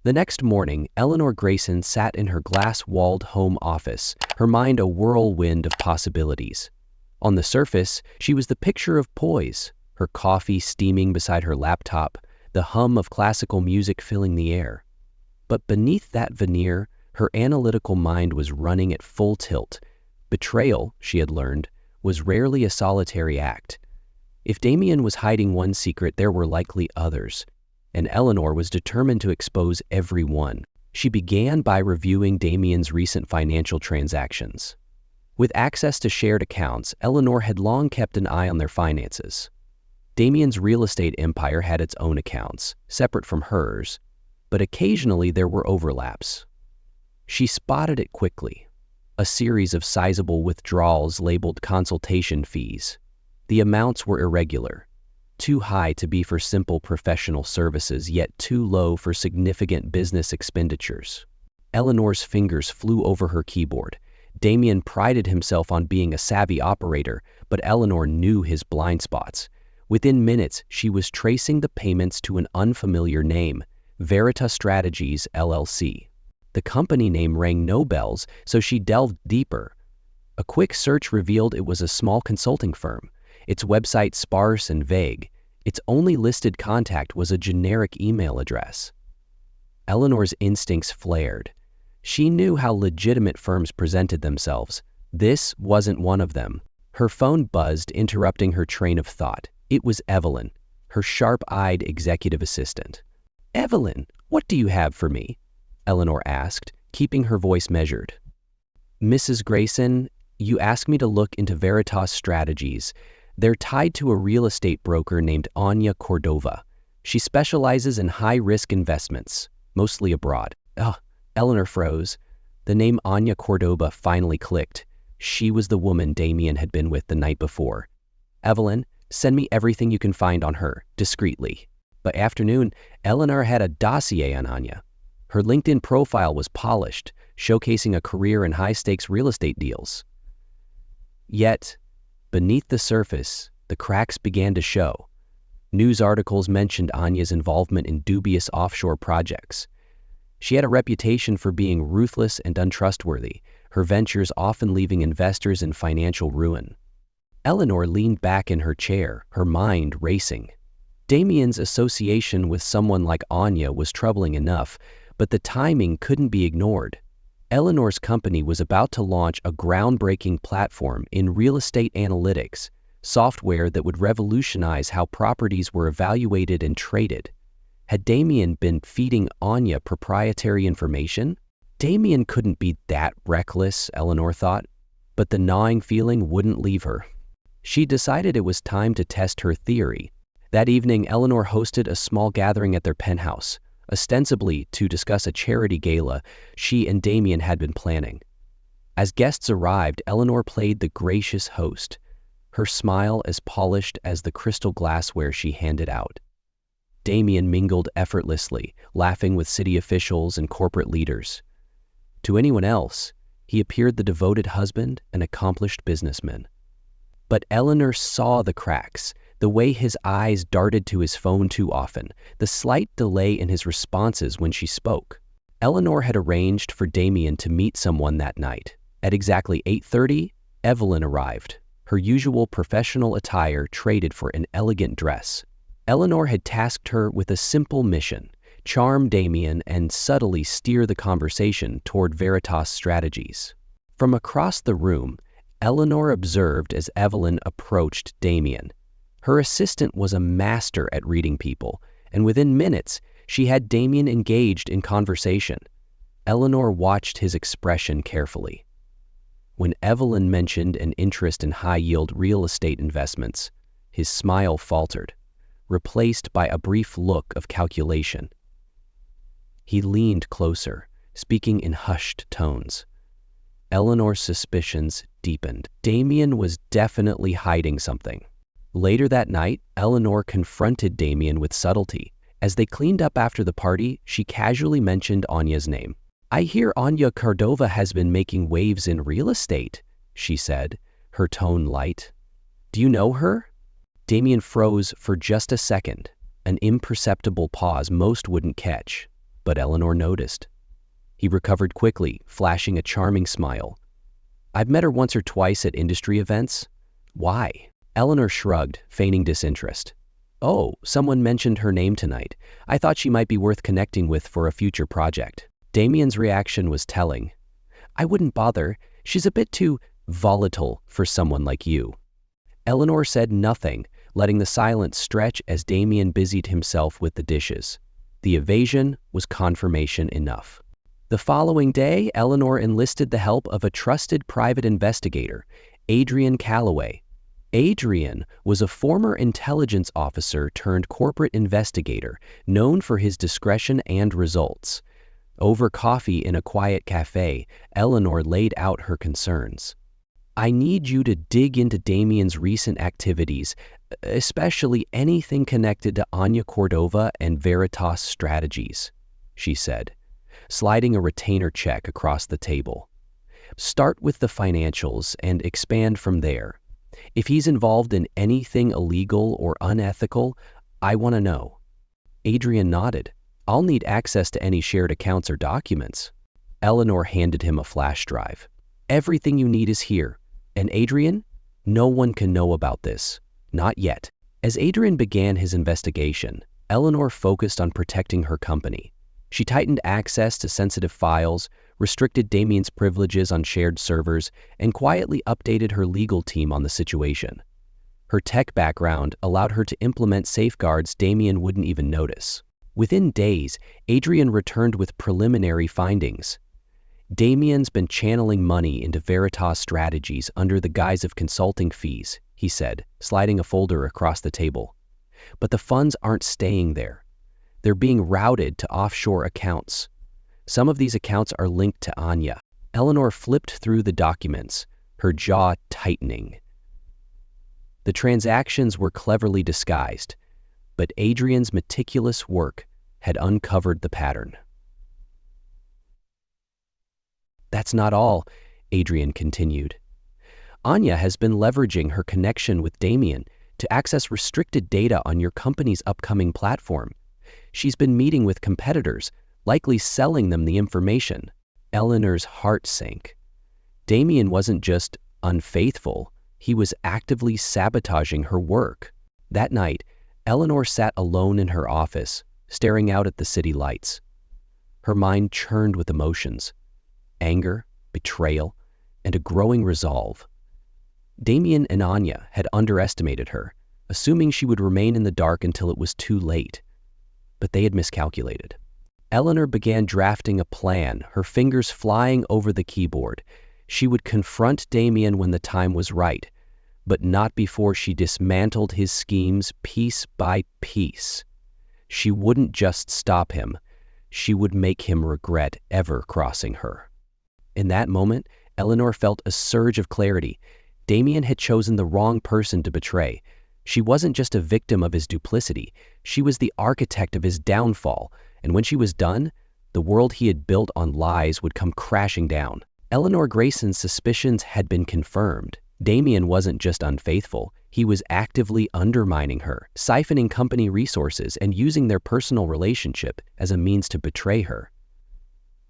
The next morning, Eleanor Grayson sat in her glass-walled home office, her mind a whirlwind of possibilities. On the surface, she was the picture of poise, her coffee steaming beside her laptop, the hum of classical music filling the air. But beneath that veneer, her analytical mind was running at full tilt. Betrayal, she had learned, was rarely a solitary act. If Damien was hiding one secret, there were likely others, and Eleanor was determined to expose every one. She began by reviewing Damien's recent financial transactions. With access to shared accounts, Eleanor had long kept an eye on their finances. Damien's real estate empire had its own accounts, separate from hers, but occasionally there were overlaps. She spotted it quickly, a series of sizable withdrawals labeled consultation fees. The amounts were irregular, too high to be for simple professional services, yet too low for significant business expenditures. Eleanor's fingers flew over her keyboard. Damien prided himself on being a savvy operator, but Eleanor knew his blind spots. Within minutes, she was tracing the payments to an unfamiliar name, Veritas Strategies, LLC. The company name rang no bells, so she delved deeper. A quick search revealed it was a small consulting firm, its website sparse and vague. Its only listed contact was a generic email address. Eleanor's instincts flared. She knew how legitimate firms presented themselves. This wasn't one of them. Her phone buzzed, interrupting her train of thought. It was Evelyn, her sharp-eyed executive assistant. "Evelyn, what do you have for me?" Eleanor asked, keeping her voice measured. "Mrs. Grayson, you asked me to look into Veritas Strategies. They're tied to a real estate broker named Anya Cordova. She specializes in high-risk investments, mostly abroad." Eleanor froze. The name Anya Cordova finally clicked. She was the woman Damien had been with the night before. "Evelyn, send me everything you can find on her, discreetly." By afternoon, Eleanor had a dossier on Anya. Her LinkedIn profile was polished, showcasing a career in high-stakes real estate deals. Yet, beneath the surface, the cracks began to show. News articles mentioned Anya's involvement in dubious offshore projects. She had a reputation for being ruthless and untrustworthy, her ventures often leaving investors in financial ruin. Eleanor leaned back in her chair, her mind racing. Damien's association with someone like Anya was troubling enough, but the timing couldn't be ignored. Eleanor's company was about to launch a groundbreaking platform in real estate analytics, software that would revolutionize how properties were evaluated and traded. Had Damien been feeding Anya proprietary information? Damien couldn't be that reckless, Eleanor thought, but the gnawing feeling wouldn't leave her. She decided it was time to test her theory. That evening, Eleanor hosted a small gathering at their penthouse, ostensibly to discuss a charity gala she and Damien had been planning. As guests arrived, Eleanor played the gracious host, her smile as polished as the crystal glassware she handed out. Damien mingled effortlessly, laughing with city officials and corporate leaders. To anyone else, he appeared the devoted husband and accomplished businessman. But Eleanor saw the cracks, the way his eyes darted to his phone too often, the slight delay in his responses when she spoke. Eleanor had arranged for Damien to meet someone that night. At exactly 8:30, Evelyn arrived, her usual professional attire traded for an elegant dress. Eleanor had tasked her with a simple mission: charm Damien and subtly steer the conversation toward Veritas Strategies. From across the room, Eleanor observed as Evelyn approached Damien. Her assistant was a master at reading people, and within minutes, she had Damien engaged in conversation. Eleanor watched his expression carefully. When Evelyn mentioned an interest in high-yield real estate investments, his smile faltered, replaced by a brief look of calculation. He leaned closer, speaking in hushed tones. Eleanor's suspicions deepened. Damien was definitely hiding something. Later that night, Eleanor confronted Damien with subtlety. As they cleaned up after the party, she casually mentioned Anya's name. "I hear Anya Cordova has been making waves in real estate," she said, her tone light. "Do you know her?" Damien froze for just a second, an imperceptible pause most wouldn't catch. but Eleanor noticed. He recovered quickly, flashing a charming smile. "I've met her once or twice at industry events." "Why?" Eleanor shrugged, feigning disinterest. "Oh, someone mentioned her name tonight. I thought she might be worth connecting with for a future project." Damien's reaction was telling. "I wouldn't bother. She's a bit too volatile for someone like you." Eleanor said nothing, letting the silence stretch as Damien busied himself with the dishes. The evasion was confirmation enough. The following day, Eleanor enlisted the help of a trusted private investigator, Adrian Calloway. Adrian was a former intelligence officer turned corporate investigator, known for his discretion and results. Over coffee in a quiet cafe, Eleanor laid out her concerns. "I need you to dig into Damien's recent activities, especially anything connected to Anya Cordova and Veritas Strategies," she said, sliding a retainer check across the table. "Start with the financials and expand from there. If he's involved in anything illegal or unethical, I want to know." Adrian nodded. "I'll need access to any shared accounts or documents." Eleanor handed him a flash drive. "Everything you need is here. And Adrian, no one can know about this. Not yet." As Adrian began his investigation, Eleanor focused on protecting her company. She tightened access to sensitive files, restricted Damien's privileges on shared servers, and quietly updated her legal team on the situation. Her tech background allowed her to implement safeguards Damien wouldn't even notice. Within days, Adrian returned with preliminary findings. "Damien's been channeling money into Veritas Strategies under the guise of consulting fees," he said, sliding a folder across the table. "But the funds aren't staying there. They're being routed to offshore accounts. Some of these accounts are linked to Anya." Eleanor flipped through the documents, her jaw tightening. The transactions were cleverly disguised, but Adrian's meticulous work had uncovered the pattern. "That's not all," Adrian continued. "Anya has been leveraging her connection with Damien to access restricted data on your company's upcoming platform. She's been meeting with competitors, likely selling them the information." Eleanor's heart sank. Damien wasn't just unfaithful, he was actively sabotaging her work. That night, Eleanor sat alone in her office, staring out at the city lights. Her mind churned with emotions: anger, betrayal, and a growing resolve. Damien and Anya had underestimated her, assuming she would remain in the dark until it was too late. But they had miscalculated. Eleanor began drafting a plan, her fingers flying over the keyboard. She would confront Damien when the time was right, but not before she dismantled his schemes piece by piece. She wouldn't just stop him, she would make him regret ever crossing her. In that moment, Eleanor felt a surge of clarity. Damien had chosen the wrong person to betray. She wasn't just a victim of his duplicity, she was the architect of his downfall, and when she was done, the world he had built on lies would come crashing down. Eleanor Grayson's suspicions had been confirmed. Damien wasn't just unfaithful, he was actively undermining her, siphoning company resources and using their personal relationship as a means to betray her.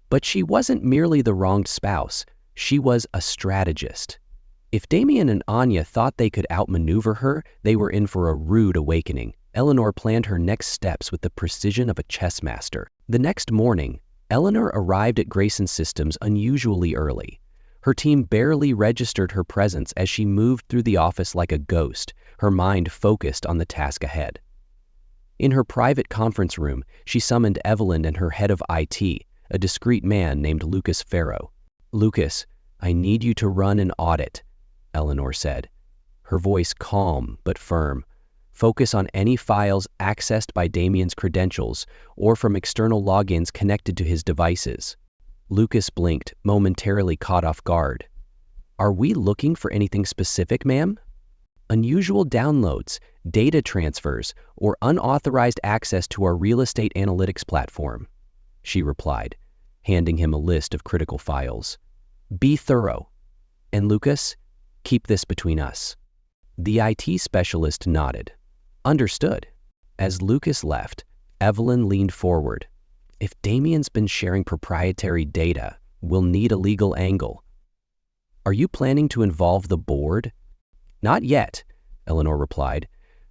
But she wasn't merely the wronged spouse, she was a strategist. If Damien and Anya thought they could outmaneuver her, they were in for a rude awakening. Eleanor planned her next steps with the precision of a chess master. The next morning, Eleanor arrived at Grayson Systems unusually early. Her team barely registered her presence as she moved through the office like a ghost, her mind focused on the task ahead. In her private conference room, she summoned Evelyn and her head of IT, a discreet man named Lucas Farrow. "Lucas, I need you to run an audit," Eleanor said, her voice calm but firm. "Focus on any files accessed by Damien's credentials or from external logins connected to his devices." Lucas blinked, momentarily caught off guard. "Are we looking for anything specific, ma'am?" "Unusual downloads, data transfers, or unauthorized access to our real estate analytics platform," she replied, handing him a list of critical files. "Be thorough. And Lucas, keep this between us." The IT specialist nodded. "Understood." As Lucas left, Evelyn leaned forward. If Damien's been sharing proprietary data, we'll need a legal angle. Are you planning to involve the board? Not yet, Eleanor replied.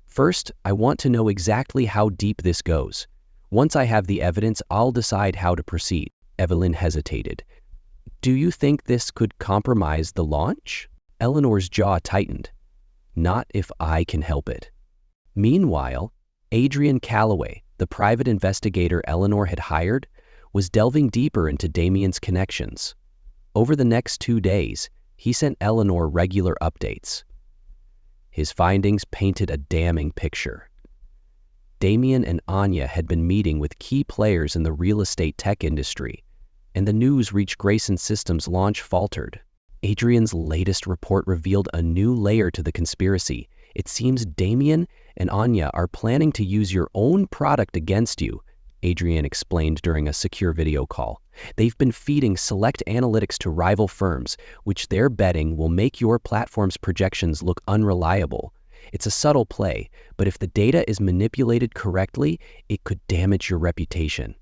First, I want to know exactly how deep this goes. Once I have the evidence, I'll decide how to proceed. Evelyn hesitated. Do you think this could compromise the launch? Eleanor's jaw tightened. Not if I can help it. Meanwhile, Adrian Calloway, the private investigator Eleanor had hired, was delving deeper into Damien's connections. Over the next 2 days, he sent Eleanor regular updates. His findings painted a damning picture. Damien and Anya had been meeting with key players in the real estate tech industry, and the news reached Grayson Systems' launch faltered. Adrian's latest report revealed a new layer to the conspiracy. It seems Damien and Anya are planning to use your own product against you, Adrian explained during a secure video call. They've been feeding select analytics to rival firms, which they're betting will make your platform's projections look unreliable. It's a subtle play, but if the data is manipulated correctly, it could damage your reputation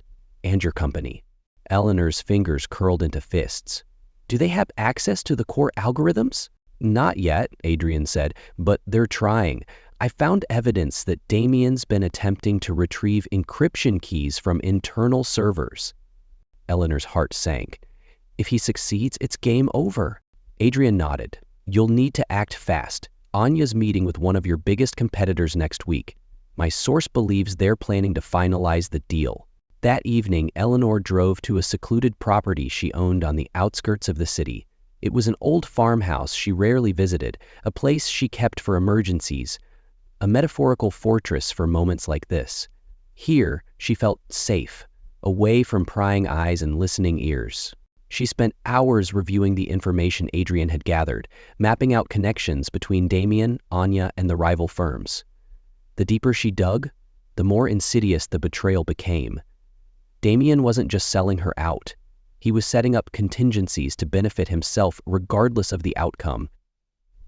and your company. Eleanor's fingers curled into fists. Do they have access to the core algorithms? Not yet, Adrian said, but they're trying. I found evidence that Damien's been attempting to retrieve encryption keys from internal servers. Eleanor's heart sank. If he succeeds, it's game over. Adrian nodded. You'll need to act fast. Anya's meeting with one of your biggest competitors next week. My source believes they're planning to finalize the deal. That evening, Eleanor drove to a secluded property she owned on the outskirts of the city. It was an old farmhouse she rarely visited, a place she kept for emergencies, a metaphorical fortress for moments like this. Here, she felt safe, away from prying eyes and listening ears. She spent hours reviewing the information Adrian had gathered, mapping out connections between Damien, Anya, and the rival firms. The deeper she dug, the more insidious the betrayal became. Damien wasn't just selling her out. He was setting up contingencies to benefit himself regardless of the outcome.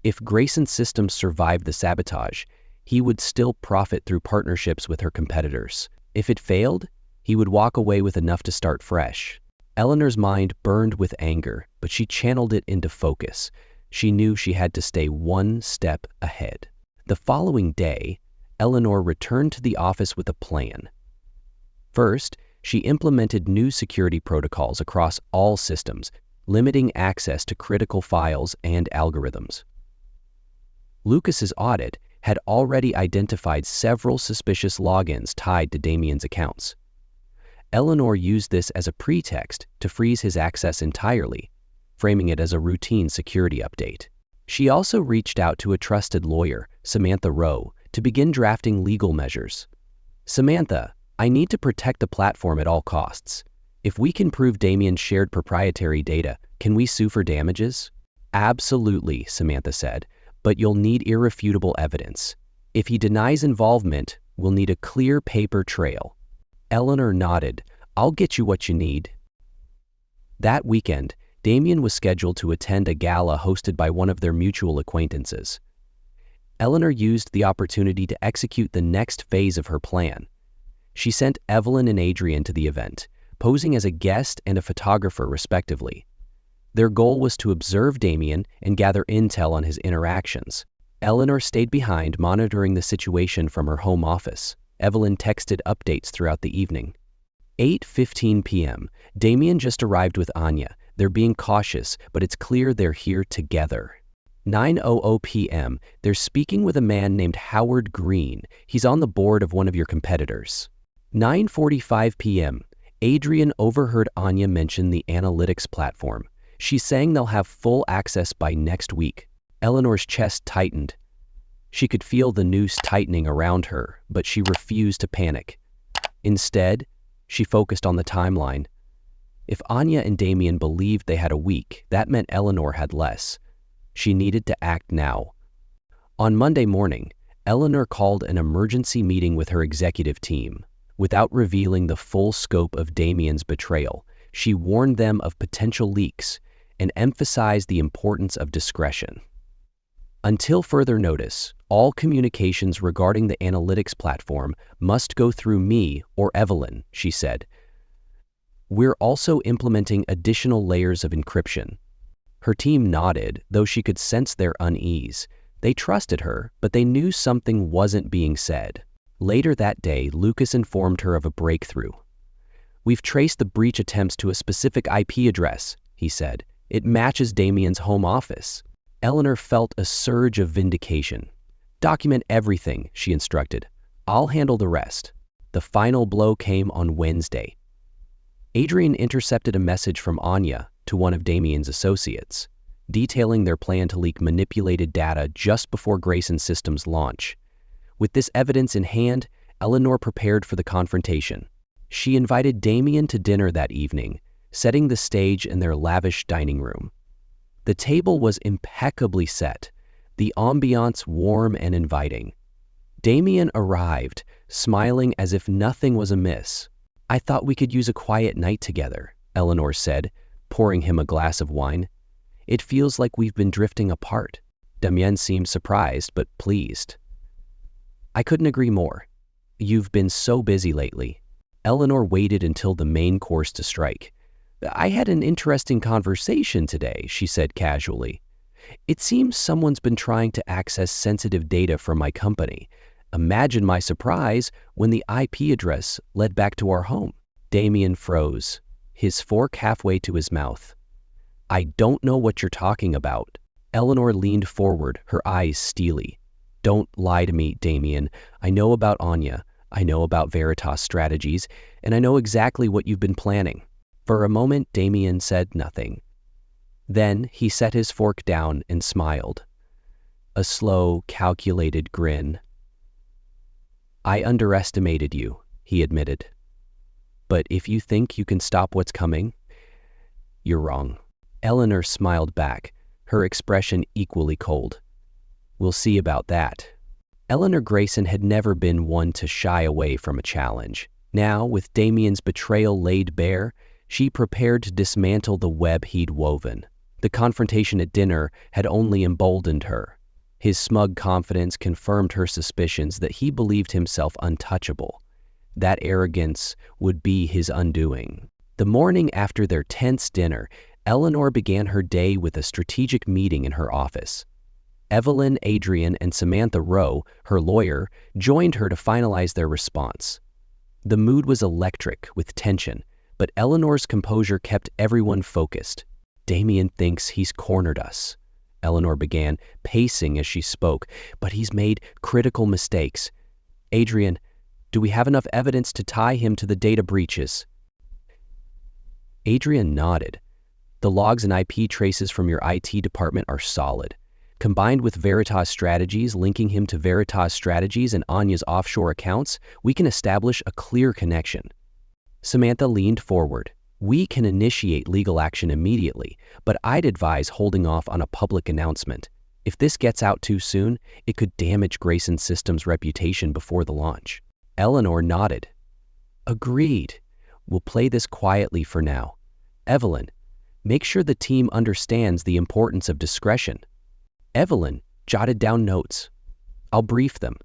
If Grayson Systems survived the sabotage, he would still profit through partnerships with her competitors. If it failed, he would walk away with enough to start fresh. Eleanor's mind burned with anger, but she channeled it into focus. She knew she had to stay one step ahead. The following day, Eleanor returned to the office with a plan. First, she implemented new security protocols across all systems, limiting access to critical files and algorithms. Lucas's audit had already identified several suspicious logins tied to Damien's accounts. Eleanor used this as a pretext to freeze his access entirely, framing it as a routine security update. She also reached out to a trusted lawyer, Samantha Rowe, to begin drafting legal measures. Samantha, I need to protect the platform at all costs. If we can prove Damien shared proprietary data, can we sue for damages? Absolutely, Samantha said, but you'll need irrefutable evidence. If he denies involvement, we'll need a clear paper trail. Eleanor nodded. I'll get you what you need. That weekend, Damien was scheduled to attend a gala hosted by one of their mutual acquaintances. Eleanor used the opportunity to execute the next phase of her plan. She sent Evelyn and Adrian to the event, posing as a guest and a photographer respectively. Their goal was to observe Damien and gather intel on his interactions. Eleanor stayed behind, monitoring the situation from her home office. Evelyn texted updates throughout the evening. 8:15 p.m. Damien just arrived with Anya. They're being cautious, but it's clear they're here together. 9:00 p.m. They're speaking with a man named Howard Green. He's on the board of one of your competitors. 9:45 p.m. Adrian overheard Anya mention the analytics platform. She's saying they'll have full access by next week. Eleanor's chest tightened. She could feel the noose tightening around her, but she refused to panic. Instead, she focused on the timeline. If Anya and Damien believed they had a week, that meant Eleanor had less. She needed to act now. On Monday morning, Eleanor called an emergency meeting with her executive team. Without revealing the full scope of Damien's betrayal, she warned them of potential leaks and emphasized the importance of discretion. Until further notice, all communications regarding the analytics platform must go through me or Evelyn, she said. We're also implementing additional layers of encryption. Her team nodded, though she could sense their unease. They trusted her, but they knew something wasn't being said. Later that day, Lucas informed her of a breakthrough. "We've traced the breach attempts to a specific IP address," he said. "It matches Damien's home office." Eleanor felt a surge of vindication. "Document everything," she instructed. "I'll handle the rest." The final blow came on Wednesday. Adrian intercepted a message from Anya to one of Damien's associates, detailing their plan to leak manipulated data just before Grayson Systems' launch. With this evidence in hand, Eleanor prepared for the confrontation. She invited Damien to dinner that evening, setting the stage in their lavish dining room. The table was impeccably set, the ambiance warm and inviting. Damien arrived, smiling as if nothing was amiss. "I thought we could use a quiet night together," Eleanor said, pouring him a glass of wine. "It feels like we've been drifting apart." Damien seemed surprised but pleased. "I couldn't agree more. You've been so busy lately." Eleanor waited until the main course to strike. "I had an interesting conversation today," she said casually. "It seems someone's been trying to access sensitive data from my company. Imagine my surprise when the IP address led back to our home." Damien froze, his fork halfway to his mouth. "I don't know what you're talking about." Eleanor leaned forward, her eyes steely. "Don't lie to me, Damien. I know about Anya, I know about Veritas Strategies, and I know exactly what you've been planning." For a moment, Damien said nothing. Then he set his fork down and smiled. A slow, calculated grin. "I underestimated you," he admitted. "But if you think you can stop what's coming, you're wrong." Eleanor smiled back, her expression equally cold. "We'll see about that." Eleanor Grayson had never been one to shy away from a challenge. Now, with Damien's betrayal laid bare, she prepared to dismantle the web he'd woven. The confrontation at dinner had only emboldened her. His smug confidence confirmed her suspicions that he believed himself untouchable. That arrogance would be his undoing. The morning after their tense dinner, Eleanor began her day with a strategic meeting in her office. Evelyn, Adrian, and Samantha Rowe, her lawyer, joined her to finalize their response. The mood was electric with tension, but Eleanor's composure kept everyone focused. "Damien thinks he's cornered us," Eleanor began, pacing as she spoke, "but he's made critical mistakes. Adrian, do we have enough evidence to tie him to the data breaches?" Adrian nodded. "The logs and IP traces from your IT department are solid. Combined with Veritas Strategies linking him to Veritas Strategies and Anya's offshore accounts, we can establish a clear connection." Samantha leaned forward. "We can initiate legal action immediately, but I'd advise holding off on a public announcement. If this gets out too soon, it could damage Grayson Systems' reputation before the launch." Eleanor nodded. "Agreed. We'll play this quietly for now. Evelyn, make sure the team understands the importance of discretion." Evelyn jotted down notes. "I'll brief them.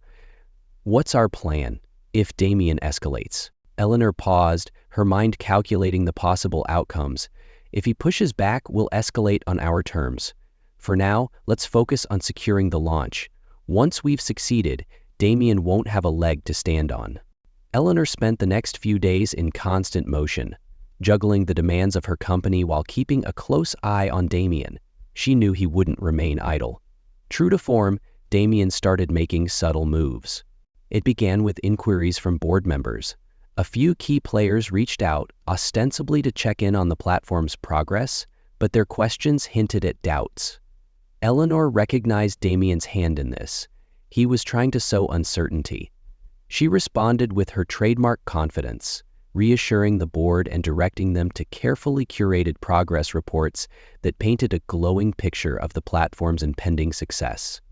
What's our plan if Damien escalates?" Eleanor paused, her mind calculating the possible outcomes. "If he pushes back, we'll escalate on our terms. For now, let's focus on securing the launch. Once we've succeeded, Damien won't have a leg to stand on." Eleanor spent the next few days in constant motion, juggling the demands of her company while keeping a close eye on Damien. She knew he wouldn't remain idle. True to form, Damien started making subtle moves. It began with inquiries from board members. A few key players reached out, ostensibly to check in on the platform's progress, but their questions hinted at doubts. Eleanor recognized Damien's hand in this. He was trying to sow uncertainty. She responded with her trademark confidence, reassuring the board and directing them to carefully curated progress reports that painted a glowing picture of the platform's impending success.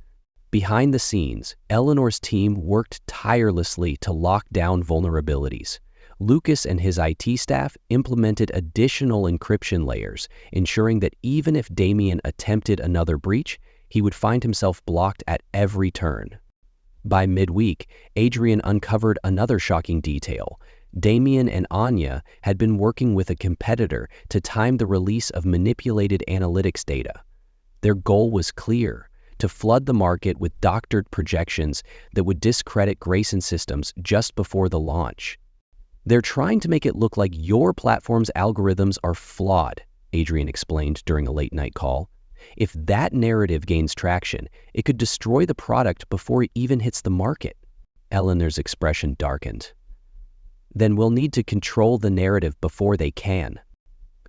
Behind the scenes, Eleanor's team worked tirelessly to lock down vulnerabilities. Lucas and his IT staff implemented additional encryption layers, ensuring that even if Damien attempted another breach, he would find himself blocked at every turn. By midweek, Adrian uncovered another shocking detail. Damien and Anya had been working with a competitor to time the release of manipulated analytics data. Their goal was clear: to flood the market with doctored projections that would discredit Grayson Systems just before the launch. "They're trying to make it look like your platform's algorithms are flawed," Adrian explained during a late-night call. "If that narrative gains traction, it could destroy the product before it even hits the market." Eleanor's expression darkened. "Then we'll need to control the narrative before they can."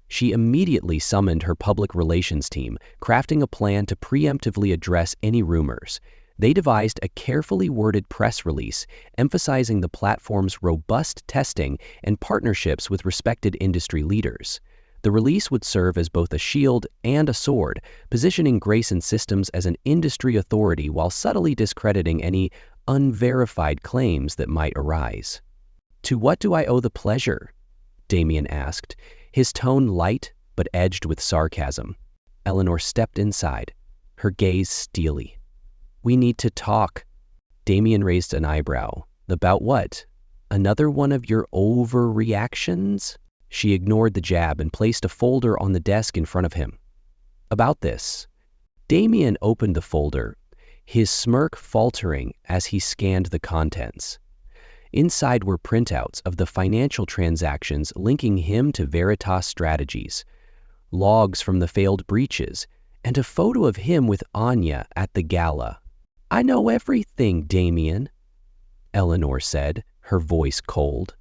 She immediately summoned her public relations team, crafting a plan to preemptively address any rumors. They devised a carefully worded press release emphasizing the platform's robust testing and partnerships with respected industry leaders. The release would serve as both a shield and a sword, positioning Grayson Systems as an industry authority while subtly discrediting any unverified claims that might arise. "To what do I owe the pleasure?" Damien asked, his tone light but edged with sarcasm. Eleanor stepped inside, her gaze steely. "We need to talk." Damien raised an eyebrow. "About what? Another one of your overreactions?" She ignored the jab and placed a folder on the desk in front of him. "About this." Damien opened the folder, his smirk faltering as he scanned the contents. Inside were printouts of the financial transactions linking him to Veritas Strategies, logs from the failed breaches, and a photo of him with Anya at the gala. "I know everything, Damien," Eleanor said, her voice cold.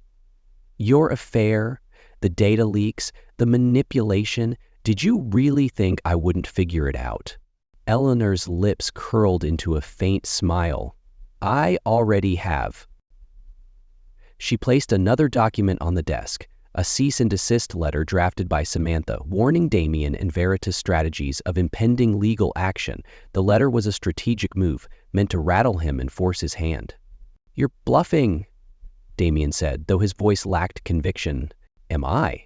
"Your affair, the data leaks, the manipulation. Did you really think I wouldn't figure it out?" Eleanor's lips curled into a faint smile. "I already have." She placed another document on the desk, a cease and desist letter drafted by Samantha, warning Damien and Veritas Strategies of impending legal action. The letter was a strategic move, meant to rattle him and force his hand. "You're bluffing," Damien said, though his voice lacked conviction. "Am I?"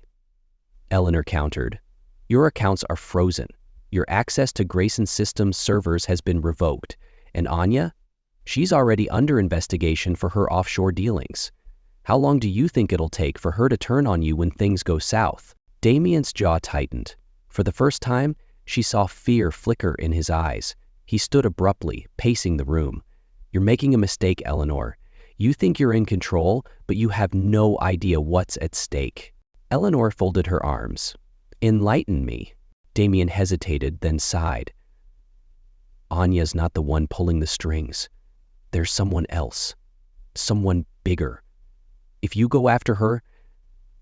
Eleanor countered. "Your accounts are frozen. Your access to Grayson Systems servers has been revoked. And Anya? She's already under investigation for her offshore dealings. How long do you think it'll take for her to turn on you when things go south?" Damien's jaw tightened. For the first time, she saw fear flicker in his eyes. He stood abruptly, pacing the room. "You're making a mistake, Eleanor. You think you're in control, but you have no idea what's at stake." Eleanor folded her arms. "Enlighten me." Damien hesitated, then sighed. "Anya's not the one pulling the strings. There's someone else. Someone bigger. If you go after her,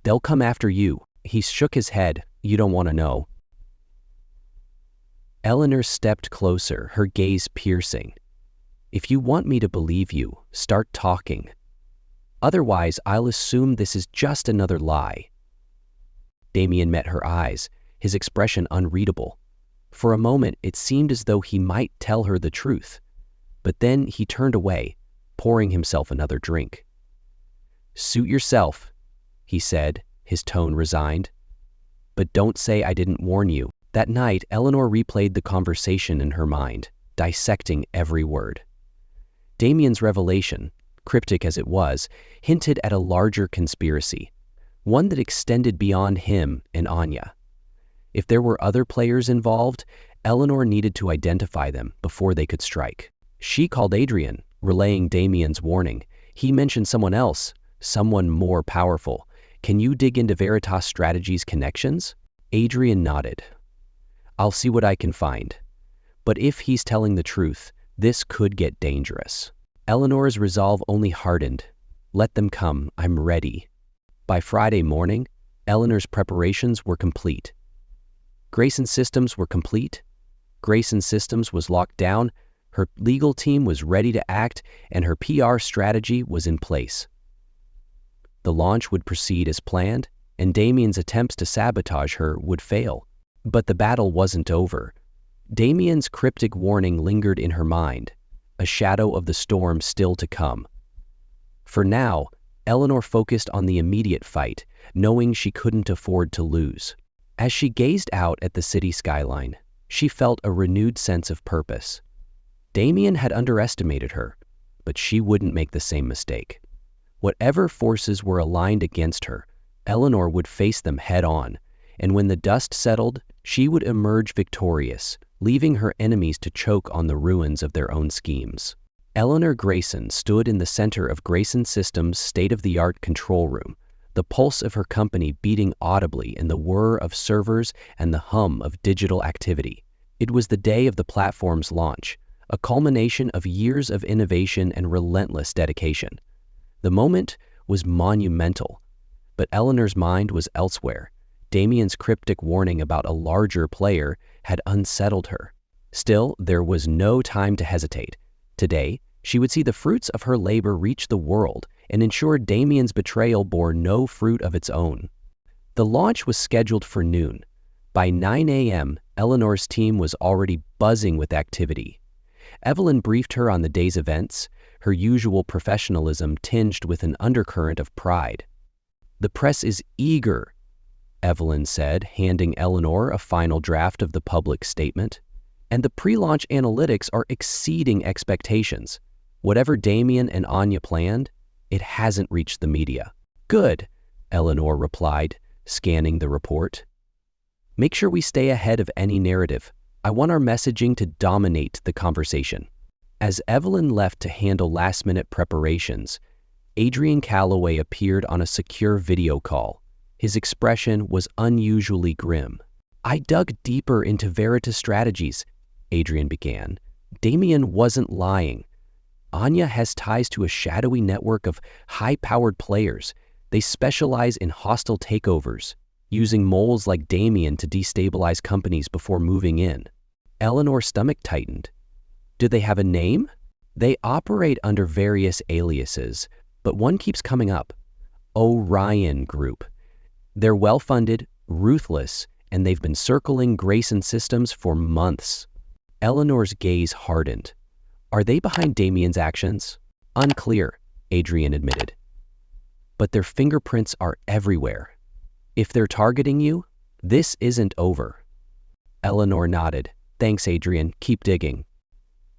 they'll come after you." He shook his head. "You don't want to know." Eleanor stepped closer, her gaze piercing. "If you want me to believe you, start talking. Otherwise, I'll assume this is just another lie." Damien met her eyes, his expression unreadable. For a moment, it seemed as though he might tell her the truth. But then he turned away, pouring himself another drink. "Suit yourself," he said, his tone resigned. "But don't say I didn't warn you." That night, Eleanor replayed the conversation in her mind, dissecting every word. Damien's revelation, cryptic as it was, hinted at a larger conspiracy, one that extended beyond him and Anya. If there were other players involved, Eleanor needed to identify them before they could strike. She called Adrian, relaying Damien's warning. He mentioned someone else, someone more powerful. "Can you dig into Veritas Strategies' connections?" Adrian nodded. "I'll see what I can find. But if he's telling the truth, this could get dangerous." Eleanor's resolve only hardened. "Let them come, I'm ready." By Friday morning, Eleanor's preparations were complete. Grayson Systems were complete. Grayson Systems was locked down, her legal team was ready to act, and her PR strategy was in place. The launch would proceed as planned, and Damien's attempts to sabotage her would fail. But the battle wasn't over. Damien's cryptic warning lingered in her mind, a shadow of the storm still to come. For now, Eleanor focused on the immediate fight, knowing she couldn't afford to lose. As she gazed out at the city skyline, she felt a renewed sense of purpose. Damien had underestimated her, but she wouldn't make the same mistake. Whatever forces were aligned against her, Eleanor would face them head-on, and when the dust settled, she would emerge victorious, leaving her enemies to choke on the ruins of their own schemes. Eleanor Grayson stood in the center of Grayson Systems' state-of-the-art control room, the pulse of her company beating audibly in the whir of servers and the hum of digital activity. It was the day of the platform's launch, a culmination of years of innovation and relentless dedication. The moment was monumental, but Eleanor's mind was elsewhere. Damien's cryptic warning about a larger player had unsettled her. Still, there was no time to hesitate. Today, she would see the fruits of her labor reach the world and ensure Damien's betrayal bore no fruit of its own. The launch was scheduled for noon. By 9 a.m., Eleanor's team was already buzzing with activity. Evelyn briefed her on the day's events, her usual professionalism tinged with an undercurrent of pride. "The press is eager," Evelyn said, handing Eleanor a final draft of the public statement. "And the pre-launch analytics are exceeding expectations. Whatever Damien and Anya planned, it hasn't reached the media." "Good," Eleanor replied, scanning the report. "Make sure we stay ahead of any narrative. I want our messaging to dominate the conversation." As Evelyn left to handle last-minute preparations, Adrian Calloway appeared on a secure video call. His expression was unusually grim. "I dug deeper into Veritas strategies," Adrian began. "Damien wasn't lying. Anya has ties to a shadowy network of high-powered players. They specialize in hostile takeovers, using moles like Damien to destabilize companies before moving in." Eleanor's stomach tightened. "Do they have a name?" "They operate under various aliases, but one keeps coming up. Orion Group. They're well-funded, ruthless, and they've been circling Grayson Systems for months." Eleanor's gaze hardened. "Are they behind Damien's actions?" "Unclear," Adrian admitted. "But their fingerprints are everywhere. If they're targeting you, this isn't over." Eleanor nodded. "Thanks, Adrian. Keep digging."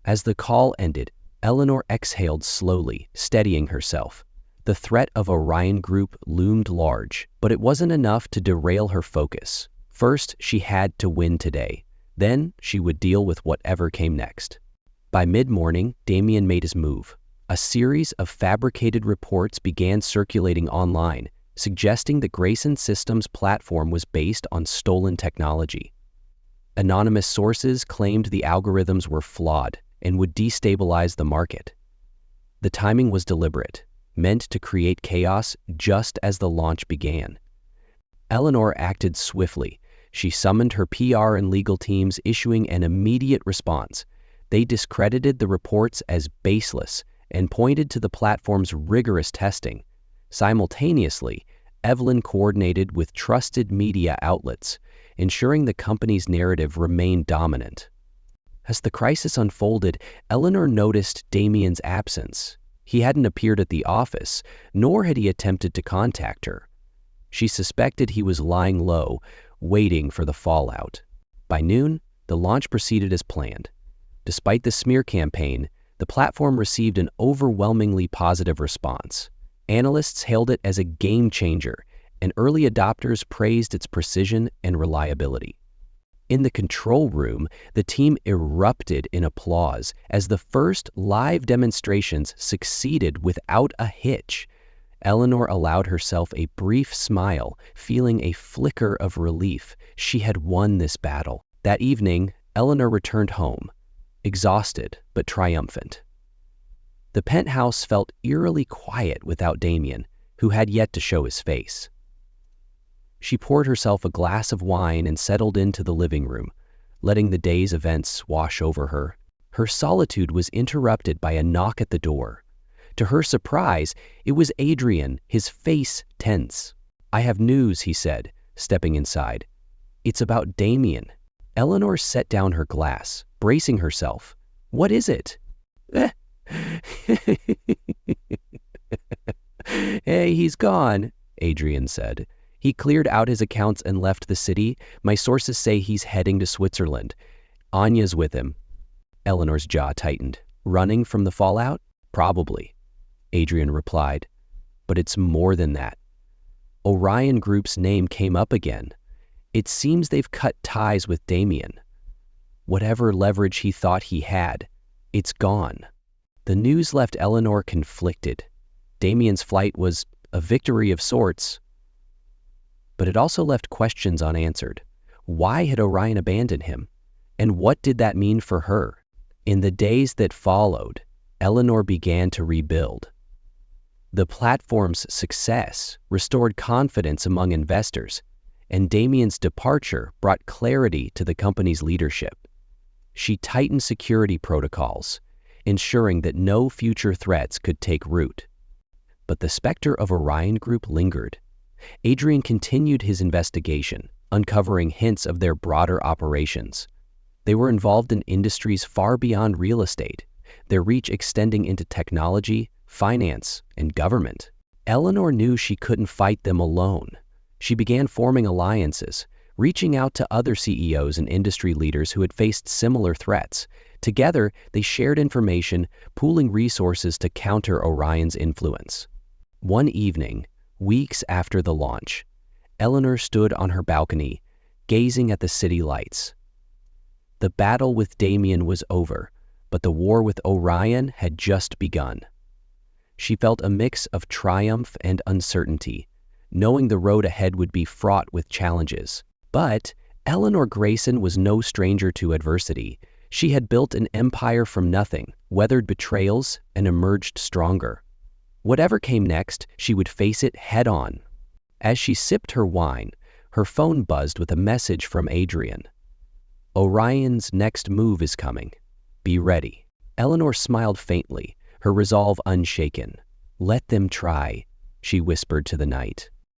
As the call ended, Eleanor exhaled slowly, steadying herself. The threat of Orion Group loomed large, but it wasn't enough to derail her focus. First, she had to win today. Then, she would deal with whatever came next. By mid-morning, Damien made his move. A series of fabricated reports began circulating online, suggesting the Grayson Systems platform was based on stolen technology. Anonymous sources claimed the algorithms were flawed and would destabilize the market. The timing was deliberate, meant to create chaos just as the launch began. Eleanor acted swiftly. She summoned her PR and legal teams, issuing an immediate response. They discredited the reports as baseless and pointed to the platform's rigorous testing. Simultaneously, Evelyn coordinated with trusted media outlets, ensuring the company's narrative remained dominant. As the crisis unfolded, Eleanor noticed Damien's absence. He hadn't appeared at the office, nor had he attempted to contact her. She suspected he was lying low, waiting for the fallout. By noon, the launch proceeded as planned. Despite the smear campaign, the platform received an overwhelmingly positive response. Analysts hailed it as a game changer, and early adopters praised its precision and reliability. In the control room, the team erupted in applause as the first live demonstrations succeeded without a hitch. Eleanor allowed herself a brief smile, feeling a flicker of relief. She had won this battle. That evening, Eleanor returned home, exhausted but triumphant. The penthouse felt eerily quiet without Damien, who had yet to show his face. She poured herself a glass of wine and settled into the living room, letting the day's events wash over her. Her solitude was interrupted by a knock at the door. To her surprise, it was Adrian, his face tense. "I have news," he said, stepping inside. "It's about Damien." Eleanor set down her glass, bracing herself. "What is it?" "Hey, he's gone," Adrian said. "He cleared out his accounts and left the city. My sources say he's heading to Switzerland. Anya's with him." Eleanor's jaw tightened. "Running from the fallout?" "Probably," Adrian replied. But it's more than that. Orion Group's name came up again. It seems they've cut ties with Damien. Whatever leverage he thought he had, it's gone. The news left Eleanor conflicted. Damien's flight was a victory of sorts, but it also left questions unanswered. Why had Orion abandoned him? And what did that mean for her? In the days that followed, Eleanor began to rebuild. The platform's success restored confidence among investors, and Damien's departure brought clarity to the company's leadership. She tightened security protocols, ensuring that no future threats could take root. But the specter of Orion Group lingered. Adrian continued his investigation, uncovering hints of their broader operations. They were involved in industries far beyond real estate, their reach extending into technology, finance, and government. Eleanor knew she couldn't fight them alone. She began forming alliances, reaching out to other CEOs and industry leaders who had faced similar threats. Together, they shared information, pooling resources to counter Orion's influence. One evening, weeks after the launch, Eleanor stood on her balcony, gazing at the city lights. The battle with Damien was over, but the war with Orion had just begun. She felt a mix of triumph and uncertainty, knowing the road ahead would be fraught with challenges. But Eleanor Grayson was no stranger to adversity. She had built an empire from nothing, weathered betrayals, and emerged stronger. Whatever came next, she would face it head-on. As she sipped her wine, her phone buzzed with a message from Adrian. "Orion's next move is coming. Be ready." Eleanor smiled faintly, her resolve unshaken. "Let them try," she whispered to the night.